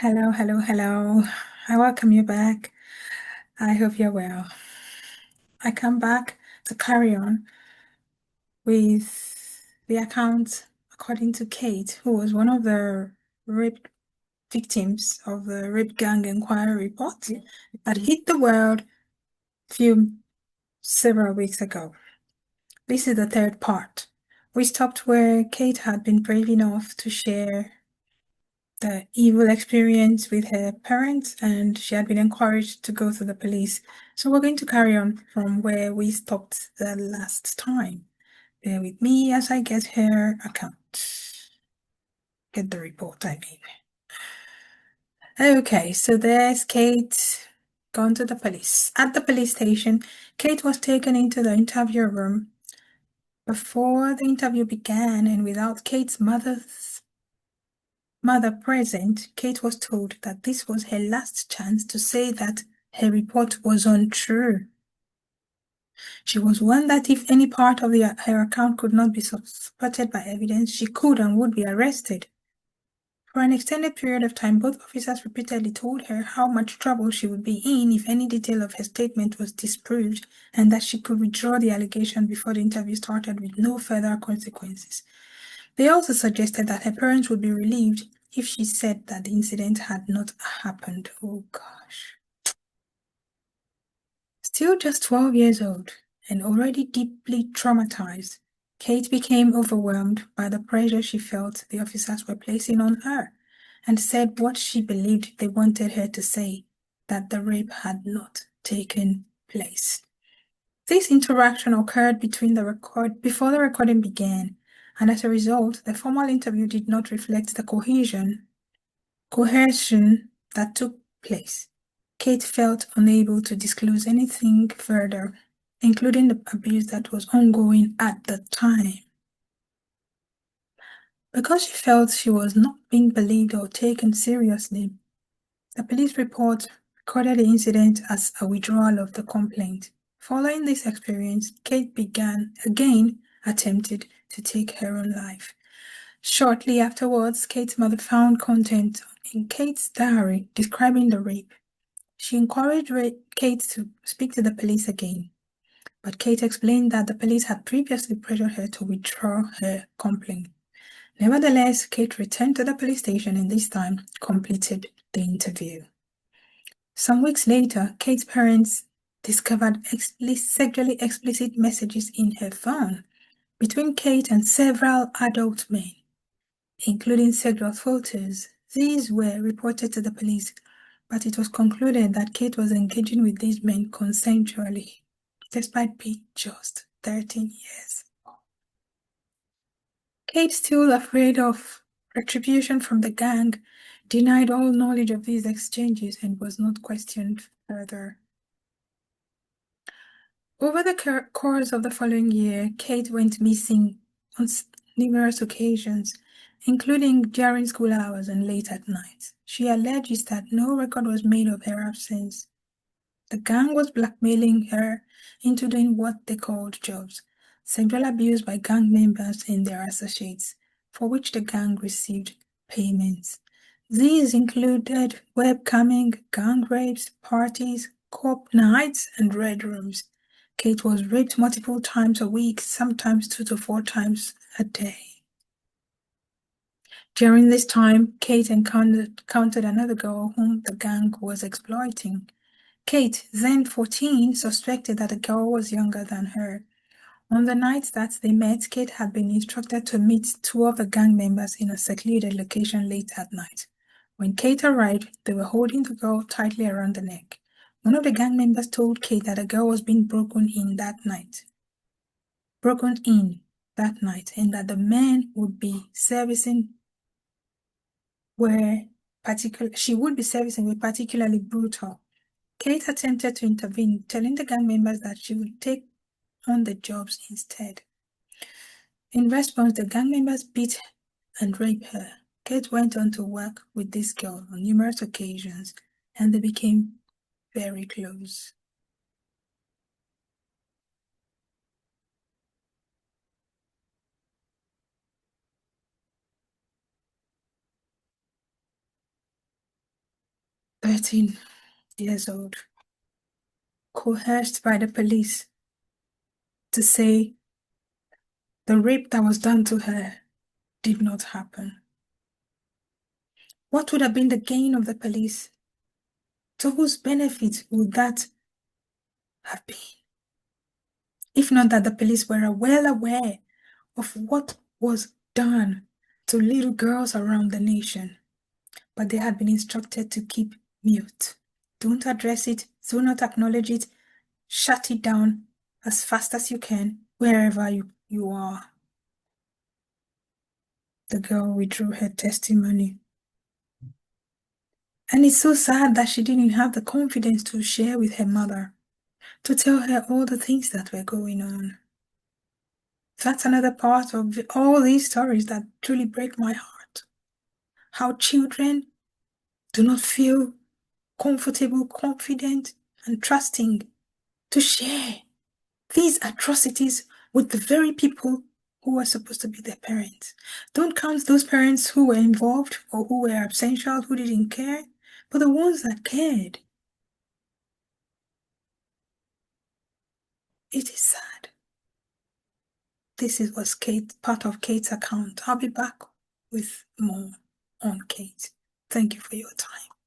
Hello, hello, hello. I welcome you back. I hope you're well. I come back to carry on with the account according to Kate, who was one of the rape victims of the rape gang inquiry report that hit the world several weeks ago. This is the third part. We stopped where Kate had been brave enough to share the evil experience with her parents, and she had been encouraged to go to the police. So we're going to carry on from where we stopped the last time. Bear with me as I get her account. Get the report, I mean. Okay, so there's Kate gone to the police. At the police station, Kate was taken into the interview room. Before the interview began, and without Kate's mother present, Kate was told that this was her last chance to say that her report was untrue. She was warned that if any part of her account could not be supported by evidence, she could and would be arrested. For an extended period of time, both officers repeatedly told her how much trouble she would be in if any detail of her statement was disproved, and that she could withdraw the allegation before the interview started with no further consequences. They also suggested that her parents would be relieved if she said that the incident had not happened. Oh gosh. Still just 12 years old and already deeply traumatized, Kate became overwhelmed by the pressure she felt the officers were placing on her, and said what she believed they wanted her to say, that the rape had not taken place. This interaction occurred before the recording began, and as a result, the formal interview did not reflect the cohesion that took place. Kate felt unable to disclose anything further, including the abuse that was ongoing at the time. Because she felt she was not being believed or taken seriously, the police report recorded the incident as a withdrawal of the complaint. Following this experience, Kate attempted to take her own life. Shortly afterwards, Kate's mother found content in Kate's diary describing the rape. She encouraged Kate to speak to the police again, but Kate explained that the police had previously pressured her to withdraw her complaint. Nevertheless, Kate returned to the police station and this time completed the interview. Some weeks later, Kate's parents discovered sexually explicit messages in her phone between Kate and several adult men, including sexual photos. These were reported to the police, but it was concluded that Kate was engaging with these men consensually, despite being just 13 years old. Kate, still afraid of retribution from the gang, denied all knowledge of these exchanges and was not questioned further. Over the course of the following year, Kate went missing on numerous occasions, including during school hours and late at night. She alleges that no record was made of her absence. The gang was blackmailing her into doing what they called jobs, sexual abuse by gang members and their associates, for which the gang received payments. These included webcamming, gang rapes, parties, co-op nights, and red rooms. Kate was raped multiple times a week, sometimes 2 to 4 times a day. During this time, Kate encountered another girl whom the gang was exploiting. Kate, then 14, suspected that the girl was younger than her. On the night that they met, Kate had been instructed to meet 2 of the gang members in a secluded location late at night. When Kate arrived, they were holding the girl tightly around the neck. One of the gang members told Kate that the girl was being broken in that night, and that the men would be servicing she would be servicing were particularly brutal. Kate attempted to intervene, telling the gang members that she would take on the jobs instead. In response, the gang members beat and raped her. Kate went on to work with this girl on numerous occasions, and they became very close. 13 years old, coerced by the police to say the rape that was done to her did not happen. What would have been the gain of the police? To whose benefit would that have been? If not that the police were well aware of what was done to little girls around the nation, but they had been instructed to keep mute. Don't address it, do not acknowledge it, shut it down as fast as you can, wherever you are. The girl withdrew her testimony. And it's so sad that she didn't have the confidence to share with her mother, to tell her all the things that were going on. That's another part of all these stories that truly break my heart. How children do not feel comfortable, confident, and trusting to share these atrocities with the very people who are supposed to be their parents. Don't count those parents who were involved or who were absential, who didn't care, but the ones that cared. It is sad. This was part of Kate's account. I'll be back with more on Kate. Thank you for your time.